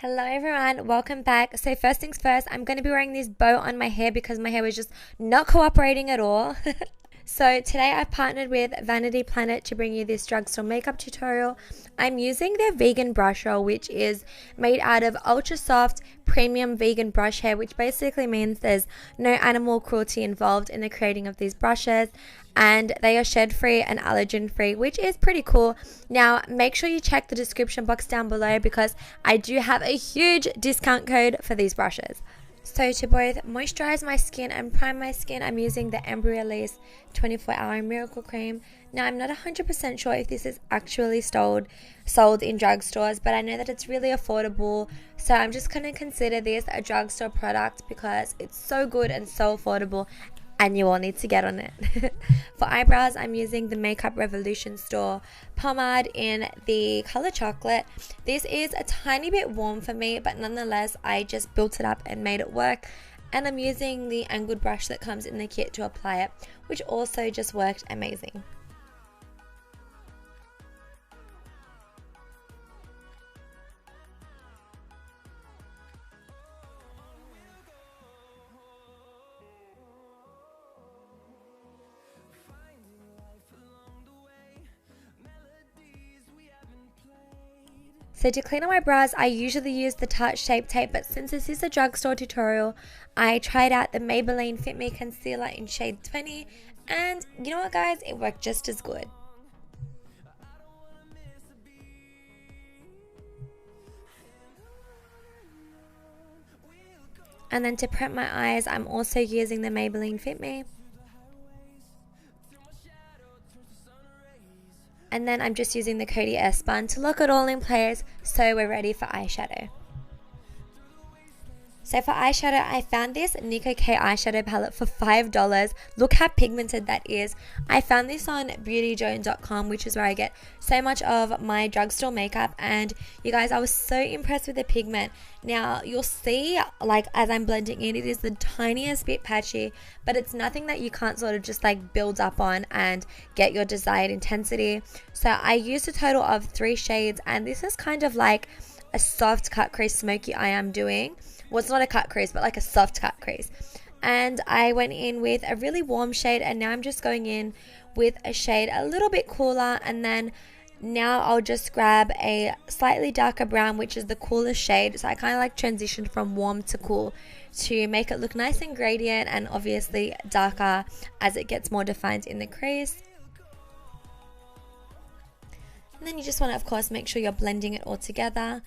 Hello everyone, welcome back. So first things first, I'm going to be wearing this bow on my hair because my hair was just not cooperating at all. So today I partnered with Vanity Planet to bring you this drugstore makeup tutorial. I'm using their vegan brush roll, which is made out of ultra soft premium vegan brush hair, which basically means there's no animal cruelty involved in the creating of these brushes, and they are shed free and allergen free, which is pretty cool. Now make sure you check the description box down below because I do have a huge discount code for these brushes. So to both moisturize my skin and prime my skin, I'm using the Release 24-hour miracle cream. Now I'm not 100% sure if this is actually sold in drugstores, but I know that it's really affordable, so I'm just going to consider this a drugstore product because it's so good and so affordable, and you all need to get on it. For eyebrows, I'm using the Makeup Revolution store pomade in the color chocolate. This is a tiny bit warm for me, but nonetheless, I just built it up and made it work. And I'm using the angled brush that comes in the kit to apply it, which also just worked amazing. So to clean up my brows, I usually use the Tarte Shape Tape, but since this is a drugstore tutorial, I tried out the Maybelline Fit Me Concealer in shade 20, and you know what guys, it worked just as good. And then to prep my eyes, I'm also using the Maybelline Fit Me. And then I'm just using the Coty S-Bun to lock it all in place, so we're ready for eyeshadow. So for eyeshadow, I found this Nico K eyeshadow palette for $5. Look how pigmented that is. I found this on beautyjoan.com, which is where I get so much of my drugstore makeup, and you guys, I was so impressed with the pigment. Now you'll see, like as I'm blending in, it is the tiniest bit patchy, but it's nothing that you can't sort of just like build up on and get your desired intensity. So I used a total of 3 shades, and this is kind of like a soft cut crease smoky eye I'm doing. Well, it's not a cut crease, but like a soft cut crease. And I went in with a really warm shade, and now I'm just going in with a shade a little bit cooler, and then now I'll just grab a slightly darker brown, which is the coolest shade. So I kind of like transitioned from warm to cool to make it look nice and gradient, and obviously darker as it gets more defined in the crease. And then you just want to, of course, make sure you're blending it all together.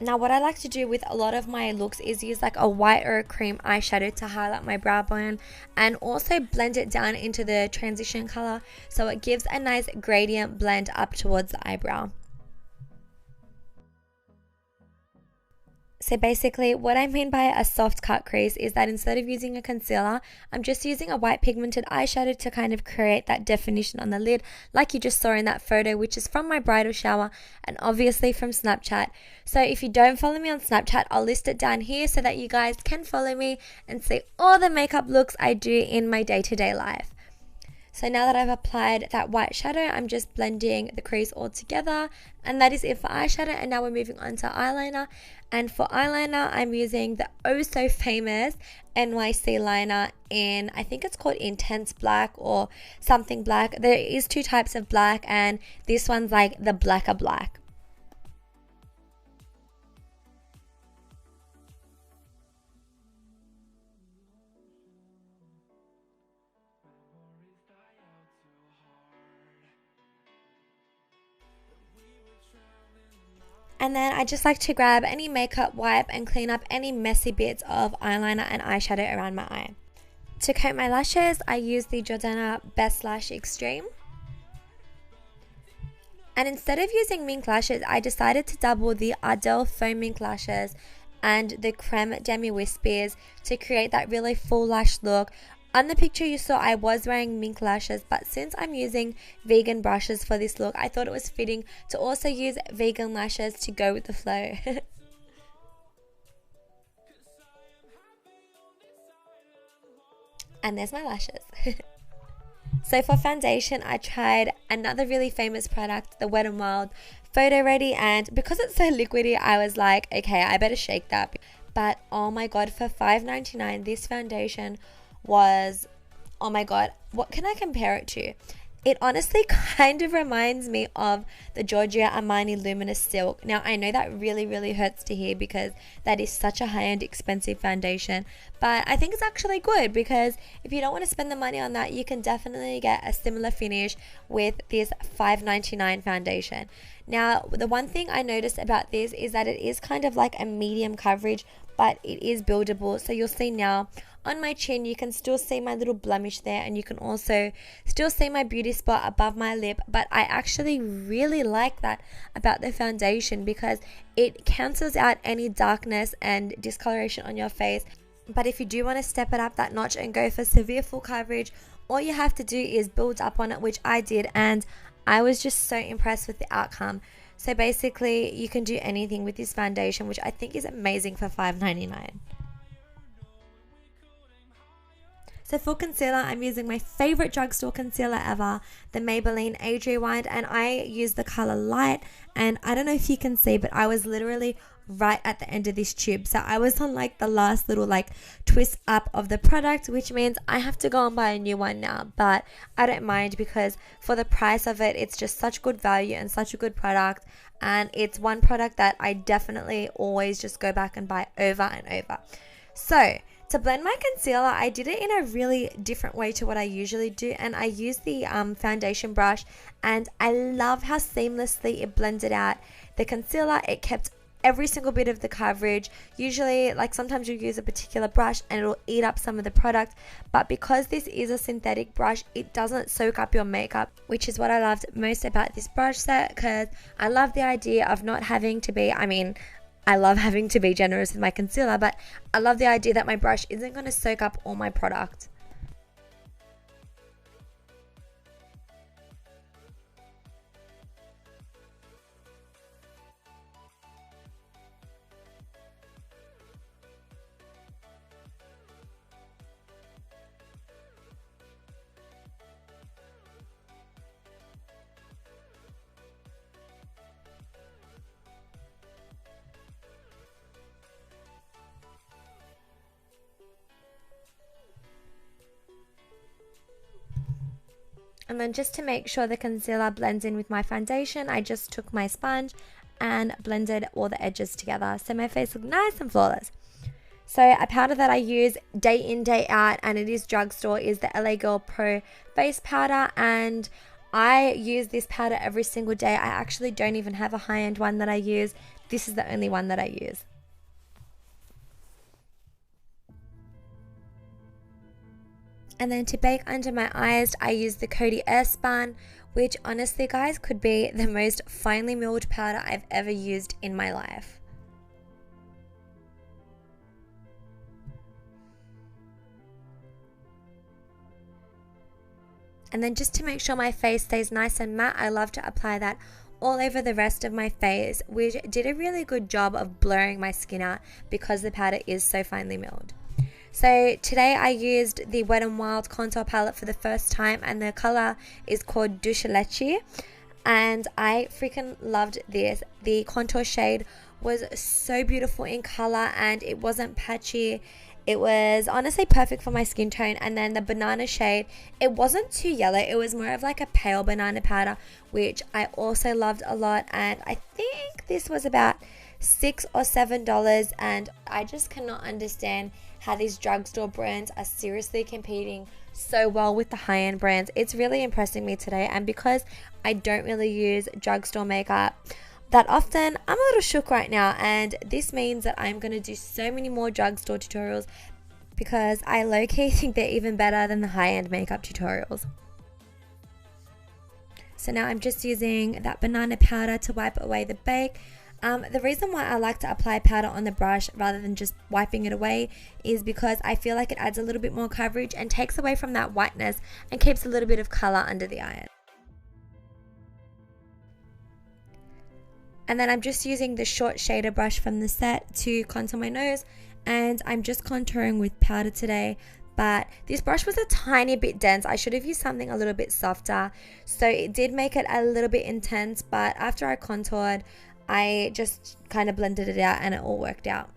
Now what I like to do with a lot of my looks is use like a white or a cream eyeshadow to highlight my brow bone and also blend it down into the transition color so it gives a nice gradient blend up towards the eyebrow. So basically what I mean by a soft cut crease is that instead of using a concealer, I'm just using a white pigmented eyeshadow to kind of create that definition on the lid like you just saw in that photo, which is from my bridal shower and obviously from Snapchat. So if you don't follow me on Snapchat, I'll list it down here so that you guys can follow me and see all the makeup looks I do in my day-to-day life. So now that I've applied that white shadow, I'm just blending the crease all together, and that is it for eyeshadow. And now we're moving on to eyeliner, and for eyeliner I'm using the oh so famous NYC liner in, I think it's called Intense Black or something black. There is 2 types of black, and this one's like the blacker black. And then I just like to grab any makeup wipe and clean up any messy bits of eyeliner and eyeshadow around my eye. To coat my lashes, I use the Jordana Best Lash Extreme. And instead of using mink lashes, I decided to double the Ardell Foam Mink Lashes and the Creme Demi Wispies to create that really full lash look. On the picture you saw, I was wearing mink lashes, but since I'm using vegan brushes for this look, I thought it was fitting to also use vegan lashes to go with the flow. And there's my lashes. So for foundation, I tried another really famous product, the Wet n Wild Photo Ready, and because it's so liquidy, I was like, okay, I better shake that. But oh my god, for $5.99, this foundation was, oh my god, what can I compare it to? It honestly kind of reminds me of the Giorgio Armani Luminous Silk. Now, I know that really hurts to hear because that is such a high-end expensive foundation, but I think it's actually good because if you don't want to spend the money on that, you can definitely get a similar finish with this $5.99 foundation. Now, the one thing I noticed about this is that it is kind of like a medium coverage, but it is buildable. So you'll see now on my chin, you can still see my little blemish there, and you can also still see my beauty spot above my lip. But I actually really like that about the foundation because it cancels out any darkness and discoloration on your face. But if you do want to step it up that notch and go for severe full coverage, all you have to do is build up on it, which I did, and I was just so impressed with the outcome. So basically, you can do anything with this foundation, which I think is amazing for $5.99. So for concealer, I'm using my favorite drugstore concealer ever, the Maybelline Age Rewind, and I use the color Light. And I don't know if you can see, but I was literally right at the end of this tube. So I was on like the last little like twist up of the product, which means I have to go and buy a new one now. But I don't mind because for the price of it, it's just such good value and such a good product. And it's one product that I definitely always just go back and buy over and over. So to blend my concealer, I did it in a really different way to what I usually do, and I used the foundation brush, and I love how seamlessly it blended out the concealer. It kept every single bit of the coverage. Usually, like sometimes you use a particular brush and it'll eat up some of the product, but because this is a synthetic brush, it doesn't soak up your makeup, which is what I loved most about this brush set, because I love the idea of not having to be, I love having to be generous with my concealer, but I love the idea that my brush isn't going to soak up all my product. And then just to make sure the concealer blends in with my foundation, I just took my sponge and blended all the edges together so my face looked nice and flawless. So a powder that I use day in, day out, and it is drugstore, is the LA Girl Pro Face Powder, and I use this powder every single day. I actually don't even have a high-end one that I use. This is the only one that I use. And then to bake under my eyes, I use the Coty Airspun, which honestly, guys, could be the most finely milled powder I've ever used in my life. And then just to make sure my face stays nice and matte, I love to apply that all over the rest of my face, which did a really good job of blurring my skin out because the powder is so finely milled. So today I used the Wet n Wild contour palette for the first time, and the color is called Douce Leche, and I freaking loved this. The contour shade was so beautiful in color and it wasn't patchy. It was honestly perfect for my skin tone. And then the banana shade, it wasn't too yellow, it was more of like a pale banana powder, which I also loved a lot, and I think this was about $6 or $7, and I just cannot understand how these drugstore brands are seriously competing so well with the high-end brands. It's really impressing me today, and because I don't really use drugstore makeup that often, I'm a little shook right now, and this means that I'm going to do so many more drugstore tutorials because I low-key think they're even better than the high-end makeup tutorials. So now I'm just using that banana powder to wipe away the bake. The reason why I like to apply powder on the brush rather than just wiping it away is because I feel like it adds a little bit more coverage and takes away from that whiteness and keeps a little bit of color under the eye. And then I'm just using the short shader brush from the set to contour my nose, and I'm just contouring with powder today. but this brush was a tiny bit dense. I should have used something a little bit softer, so it did make it a little bit intense, but after I contoured, I just kind of blended it out and it all worked out.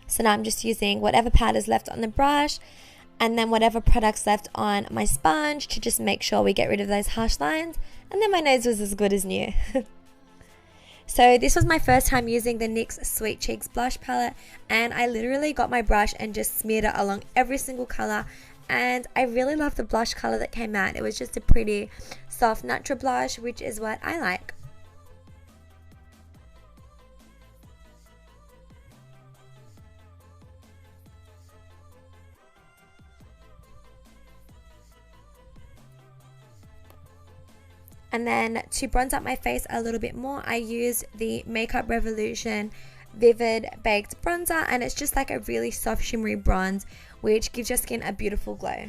So now I'm just using whatever powder's left on the brush and then whatever product's left on my sponge to just make sure we get rid of those harsh lines, and then my nose was as good as new. So this was my first time using the NYX Sweet Cheeks blush palette, and I literally got my brush and just smeared it along every single color, and I really love the blush color that came out. It was just a pretty soft natural blush, which is what I like. And then to bronze up my face a little bit more, I used the Makeup Revolution Vivid Baked Bronzer, and it's just like a really soft shimmery bronze which gives your skin a beautiful glow.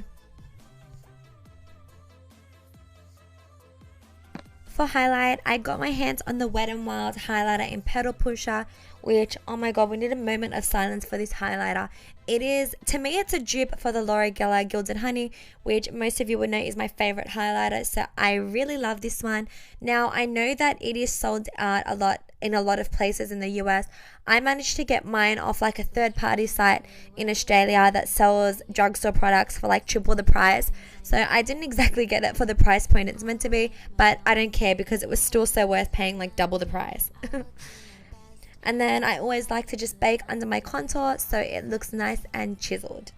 For highlight, I got my hands on the Wet n Wild highlighter in Petal Pusher, which, oh my god, we need a moment of silence for this highlighter. It is, to me, it's a dupe for the Laura Geller Gilded Honey, which most of you would know is my favorite highlighter, so I really love this one. Now, I know that it is sold out a lot in a lot of places in the US. I managed to get mine off like a third-party site in Australia that sells drugstore products for like triple the price. So I didn't exactly get it for the price point it's meant to be, but I don't care because it was still so worth paying like double the price. And then I always like to just bake under my contour so it looks nice and chiseled.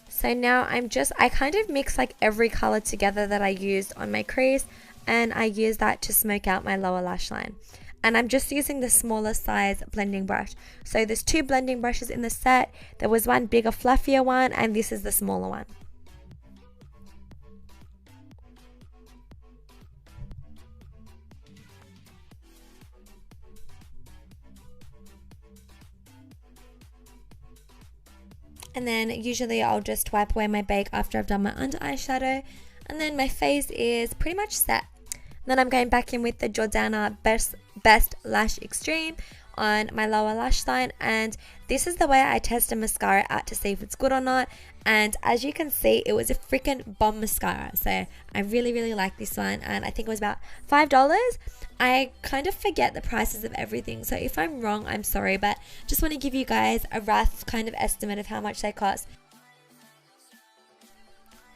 So now I kind of mix like every color together that I used on my crease, and I use that to smoke out my lower lash line. And I'm just using the smaller size blending brush. So there's two blending brushes in the set. There was one bigger, fluffier one, and this is the smaller one. And then usually I'll just wipe away my bake after I've done my under eye shadow, and then my face is pretty much set. Then I'm going back in with the Jordana Best Lash Extreme on my lower lash line, and this is the way I test a mascara out to see if it's good or not. And as you can see, it was a freaking bomb mascara, so I really like this one, and I think it was about $5. I kind of forget the prices of everything, so if I'm wrong, I'm sorry, but just want to give you guys a rough kind of estimate of how much they cost.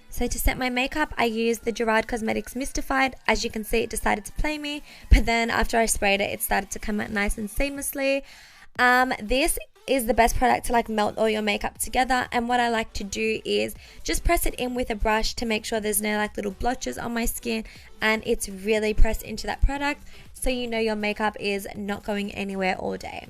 So to set my makeup, I used the Gerard Cosmetics Mystified. As you can see, it decided to play me, but then after I sprayed it, it started to come out nice and seamlessly. This is the best product to like melt all your makeup together, and what I like to do is just press it in with a brush to make sure there's no like little blotches on my skin, and it's really pressed into that product so you know your makeup is not going anywhere all day.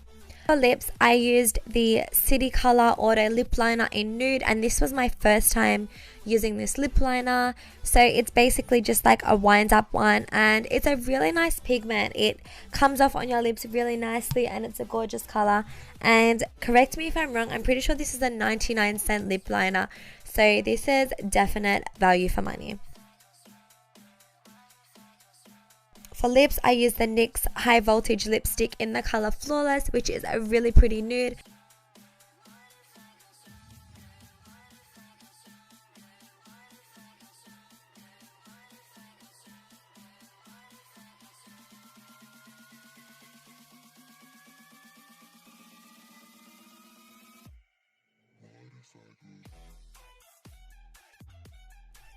For lips, I used the City Color Auto Lip Liner in Nude, and this was my first time using this lip liner. So it's basically just like a wind up one, and it's a really nice pigment. It comes off on your lips really nicely, and it's a gorgeous color. And correct me if I'm wrong, I'm pretty sure this is a 99-cent lip liner, so this is definite value for money. For lips, I used the NYX High Voltage Lipstick in the color Flawless, which is a really pretty nude.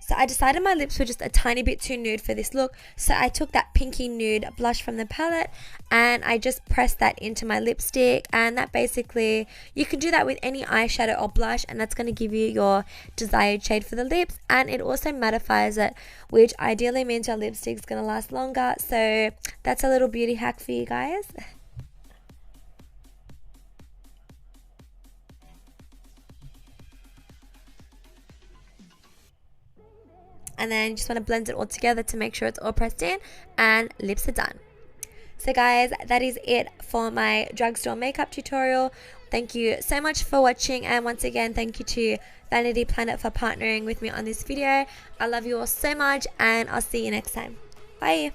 So I decided my lips were just a tiny bit too nude for this look, so I took that pinky nude blush from the palette and I just pressed that into my lipstick, and that basically, you can do that with any eyeshadow or blush, and that's going to give you your desired shade for the lips, and it also mattifies it, which ideally means your lipstick's going to last longer. So that's a little beauty hack for you guys. And then you just want to blend it all together to make sure it's all pressed in, and lips are done. So guys, that is it for my drugstore makeup tutorial. Thank you so much for watching, and once again thank you to Vanity Planet for partnering with me on this video. I love you all so much, and I'll see you next time. Bye.